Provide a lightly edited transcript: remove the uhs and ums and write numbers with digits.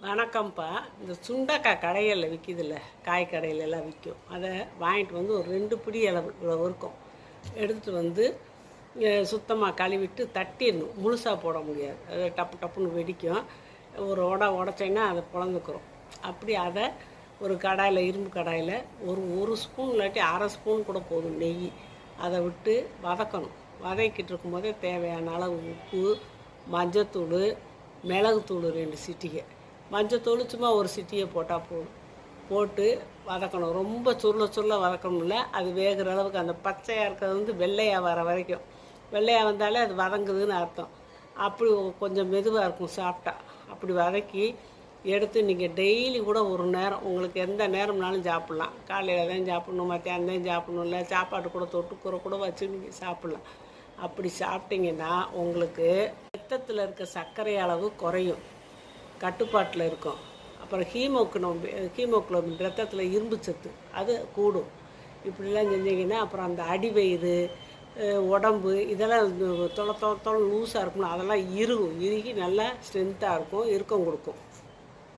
வணக்கம்ப்பா. இந்த சுண்டக்காய் கடைகளில் விற்கிதில்ல, காய் கடையிலெல்லாம் விற்கும். அதை வாங்கிட்டு வந்து ஒரு 2 பிடி அளவு இவ்வளோ இருக்கும் எடுத்துகிட்டு வந்து சுத்தமாக கழுவிட்டு தட்டிடணும். முழுசாக போட முடியாது, அதை டப்பு டப்புன்னு வெடிக்கும். ஒரு உடச்சேன்னா அதை பிளந்துக்கிறோம். அப்படி அதை ஒரு கடாயில், இரும்பு கடாயில் ஒரு ஸ்பூன் இல்லாட்டி அரை ஸ்பூன் கூட போதும் நெய், அதை விட்டு வதக்கணும். வதக்கிட்டு இருக்கும்போதே தேவையான அளவு உப்பு, மஞ்சத்தூள், மிளகுத்தூள் 2 சிட்டிகை, மஞ்சத்தூள் சும்மா ஒரு சிட்டியை போட்டால் போதும். போட்டு வதக்கணும். ரொம்ப சுருள வதக்கணும் இல்லை, அது வேகிற அளவுக்கு. அந்த பச்சையாக இருக்கிறது வந்து வெள்ளையாக வர வரைக்கும். வெள்ளையாக வந்தாலே அது வதங்குதுன்னு அர்த்தம். அப்படி கொஞ்சம் மெதுவாக இருக்கும் சாப்பிட்டா. அப்படி வதக்கி எடுத்து நீங்கள் டெய்லி கூட ஒரு நேரம், உங்களுக்கு எந்த நேரம்னாலும் சாப்பிட்லாம். காலையில் தான் சாப்பிட்ணும், மத்தியானம் தான் சாப்பிட்ணும், இல்லை சாப்பாடு கூட தொட்டுக்கூற கூட வச்சு நீங்கள் சாப்பிட்லாம். அப்படி சாப்பிட்டிங்கன்னா உங்களுக்கு ரத்தத்தில் இருக்க சர்க்கரை அளவு குறையும், கட்டுப்பாட்டில் இருக்கும். அப்புறம் ஹீமோக்ளோபின் ரத்தத்தில் இரும்பு சத்து அது கூடும். இப்படிலாம் செஞ்சிங்கன்னா அப்புறம் அந்த அடிவயிறு, உடம்பு இதெல்லாம் தொலை லூஸாக இருக்கும்ல, அதெல்லாம் இறுகி நல்லா ஸ்ட்ரென்த்தாக இருக்கும், இறுக்கம் கொடுக்கும்.